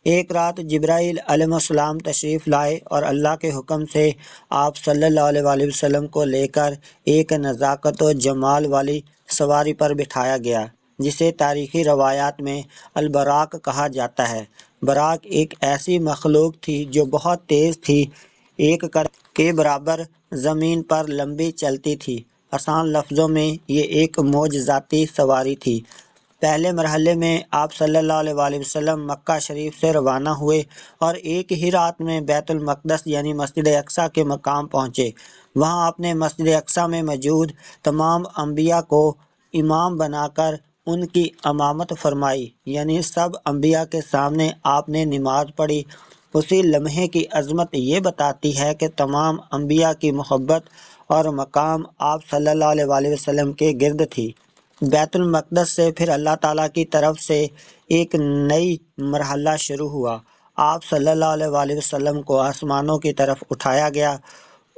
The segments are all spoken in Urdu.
ایک رات جبرائیل علیہ السلام تشریف لائے اور اللہ کے حکم سے آپ صلی اللہ علیہ وآلہ وسلم کو لے کر ایک نزاکت و جمال والی سواری پر بٹھایا گیا، جسے تاریخی روایات میں البراق کہا جاتا ہے۔ براق ایک ایسی مخلوق تھی جو بہت تیز تھی، ایک کر کے برابر زمین پر لمبی چلتی تھی۔ آسان لفظوں میں یہ ایک معجزاتی سواری تھی۔ پہلے مرحلے میں آپ صلی اللہ علیہ وآلہ وسلم مکہ شریف سے روانہ ہوئے اور ایک ہی رات میں بیت المقدس یعنی مسجد اقصیٰ کے مقام پہنچے۔ وہاں آپ نے مسجد اقصیٰ میں موجود تمام انبیاء کو امام بنا کر ان کی امامت فرمائی، یعنی سب انبیاء کے سامنے آپ نے نماز پڑھی۔ اسی لمحے کی عظمت یہ بتاتی ہے کہ تمام انبیاء کی محبت اور مقام آپ صلی اللہ علیہ وآلہ وسلم کے گرد تھی۔ بیت المقدس سے پھر اللہ تعالیٰ کی طرف سے ایک نئی مرحلہ شروع ہوا۔ آپ صلی اللہ علیہ وآلہ وسلم کو آسمانوں کی طرف اٹھایا گیا۔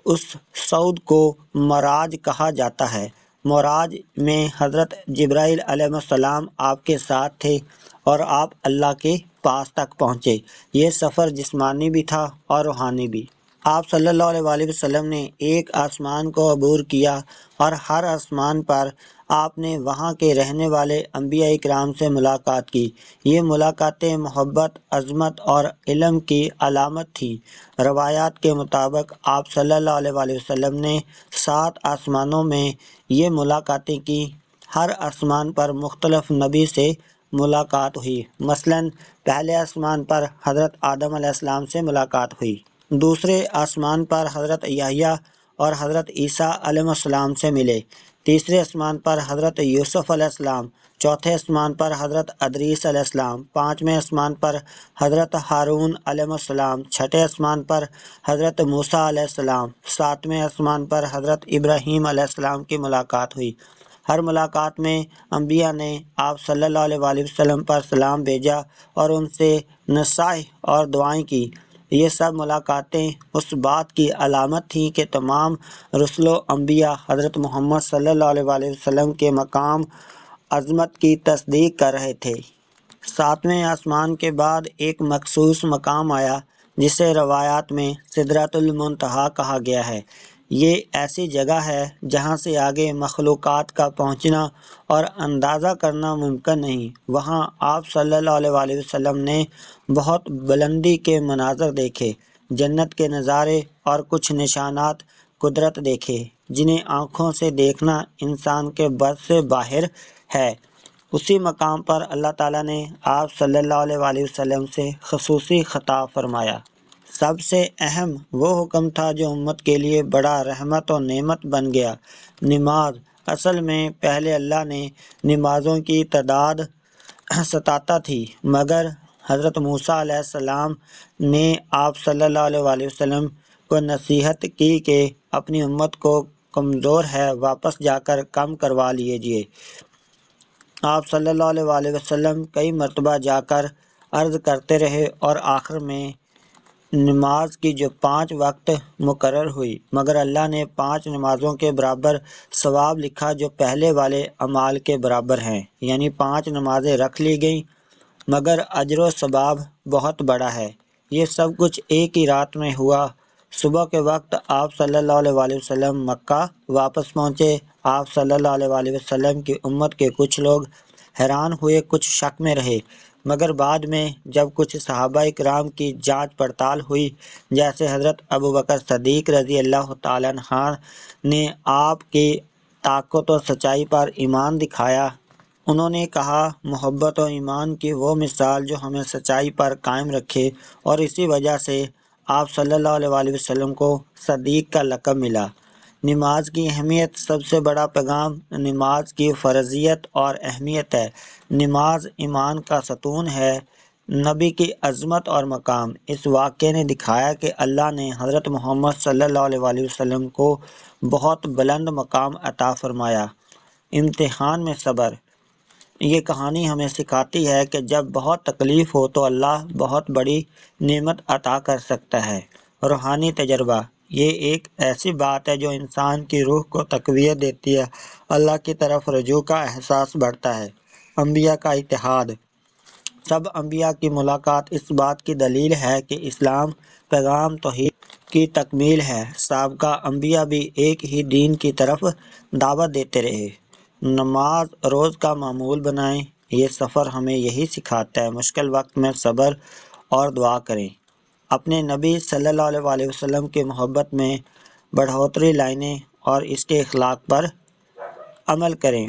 اس صعود کو معراج کہا جاتا ہے۔ معراج میں حضرت جبرائیل علیہ السلام آپ کے ساتھ تھے اور آپ اللہ کے پاس تک پہنچے۔ یہ سفر جسمانی بھی تھا اور روحانی بھی۔ آپ صلی اللہ علیہ وآلہ وسلم نے ایک آسمان کو عبور کیا اور ہر آسمان پر آپ نے وہاں کے رہنے والے انبیاء اکرام سے ملاقات کی۔ یہ ملاقاتیں محبت، عظمت اور علم کی علامت تھی۔ روایات کے مطابق آپ صلی اللہ علیہ وآلہ وسلم نے 7 آسمانوں میں یہ ملاقاتیں کی۔ ہر آسمان پر مختلف نبی سے ملاقات ہوئی۔ مثلاً پہلے آسمان پر حضرت آدم علیہ السلام سے ملاقات ہوئی، دوسرے آسمان پر حضرت یحییٰ اور حضرت عیسیٰ علیہ السلام سے ملے، تیسرے آسمان پر حضرت یوسف علیہ السلام، چوتھے آسمان پر حضرت ادریس علیہ السلام، پانچویں آسمان پر حضرت ہارون علیہ السلام، چھٹے آسمان پر حضرت موسیٰ علیہ السلام، ساتویں آسمان پر حضرت ابراہیم علیہ السلام کی ملاقات ہوئی۔ ہر ملاقات میں انبیاء نے آپ صلی اللہ علیہ وآلہ وسلم پر سلام بھیجا اور ان سے نصائح اور دعائیں کی۔ یہ سب ملاقاتیں اس بات کی علامت تھیں کہ تمام رسل و انبیاء حضرت محمد صلی اللہ علیہ وآلہ وسلم کے مقام عظمت کی تصدیق کر رہے تھے۔ 7ویں آسمان کے بعد ایک مخصوص مقام آیا جسے روایات میں سدرۃ المنتہا کہا گیا ہے۔ یہ ایسی جگہ ہے جہاں سے آگے مخلوقات کا پہنچنا اور اندازہ کرنا ممکن نہیں۔ وہاں آپ صلی اللہ علیہ وآلہ وسلم نے بہت بلندی کے مناظر دیکھے، جنت کے نظارے اور کچھ نشانات قدرت دیکھے جنہیں آنکھوں سے دیکھنا انسان کے بس سے باہر ہے۔ اسی مقام پر اللہ تعالیٰ نے آپ صلی اللہ علیہ وآلہ وسلم سے خصوصی خطاب فرمایا۔ سب سے اہم وہ حکم تھا جو امت کے لیے بڑا رحمت و نعمت بن گیا، نماز۔ اصل میں پہلے اللہ نے نمازوں کی تعداد 77 تھی، مگر حضرت موسیٰ علیہ السلام نے آپ صلی اللہ علیہ وآلہ وسلم کو نصیحت کی کہ اپنی امت کو کمزور ہے، واپس جا کر کم کروا لیجیے۔ آپ صلی اللہ علیہ وآلہ وسلم کئی مرتبہ جا کر عرض کرتے رہے اور آخر میں نماز کی جو 5 وقت مقرر ہوئی، مگر اللہ نے 5 نمازوں کے برابر ثواب لکھا جو پہلے والے اعمال کے برابر ہیں، یعنی 5 نمازیں رکھ لی گئیں مگر اجر و ثواب بہت بڑا ہے۔ یہ سب کچھ ایک ہی رات میں ہوا۔ صبح کے وقت آپ صلی اللہ علیہ وآلہ وسلم مکہ واپس پہنچے۔ آپ صلی اللہ علیہ وآلہ وسلم کی امت کے کچھ لوگ حیران ہوئے، کچھ شک میں رہے، مگر بعد میں جب کچھ صحابہ اکرام کی جانچ پڑتال ہوئی، جیسے حضرت ابوبکر صدیق رضی اللہ تعالیٰ عنہ نے آپ کی طاقت و سچائی پر ایمان دکھایا، انہوں نے کہا محبت و ایمان کی وہ مثال جو ہمیں سچائی پر قائم رکھے، اور اسی وجہ سے آپ صلی اللہ علیہ وآلہ وسلم کو صدیق کا لقب ملا۔ نماز کی اہمیت، سب سے بڑا پیغام نماز کی فرضیت اور اہمیت ہے۔ نماز ایمان کا ستون ہے، نبی کی عظمت اور مقام۔ اس واقعے نے دکھایا کہ اللہ نے حضرت محمد صلی اللہ علیہ وآلہ وسلم کو بہت بلند مقام عطا فرمایا۔ امتحان میں صبر۔ یہ کہانی ہمیں سکھاتی ہے کہ جب بہت تکلیف ہو تو اللہ بہت بڑی نعمت عطا کر سکتا ہے۔ روحانی تجربہ۔ یہ ایک ایسی بات ہے جو انسان کی روح کو تقویت دیتی ہے، اللہ کی طرف رجوع کا احساس بڑھتا ہے۔ انبیاء کا اتحاد۔ سب انبیاء کی ملاقات اس بات کی دلیل ہے کہ اسلام پیغام توحید کی تکمیل ہے۔ سابقہ انبیاء بھی ایک ہی دین کی طرف دعوت دیتے رہے۔ نماز روز کا معمول بنائیں۔ یہ سفر ہمیں یہی سکھاتا ہے۔ مشکل وقت میں صبر اور دعا کریں۔ اپنے نبی صلی اللہ علیہ وسلم کی محبت میں بڑھوتری لائیں اور اس کے اخلاق پر عمل کریں۔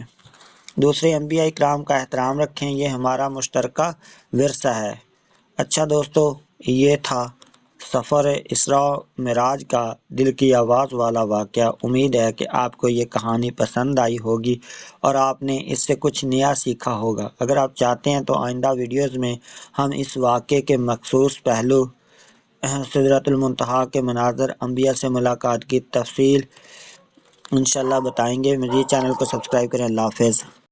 دوسرے انبیاء کرام کا احترام رکھیں۔ یہ ہمارا مشترکہ ورثہ ہے۔ اچھا دوستو، یہ تھا سفر اسراء و معراج کا دل کی آواز والا واقعہ۔ امید ہے کہ آپ کو یہ کہانی پسند آئی ہوگی اور آپ نے اس سے کچھ نیا سیکھا ہوگا۔ اگر آپ چاہتے ہیں تو آئندہ ویڈیوز میں ہم اس واقعے کے مخصوص پہلو، سدرۃ المنتہا کے مناظر، انبیاء سے ملاقات کی تفصیل انشاءاللہ بتائیں گے۔ مزید چینل کو سبسکرائب کریں۔ اللہ حافظ۔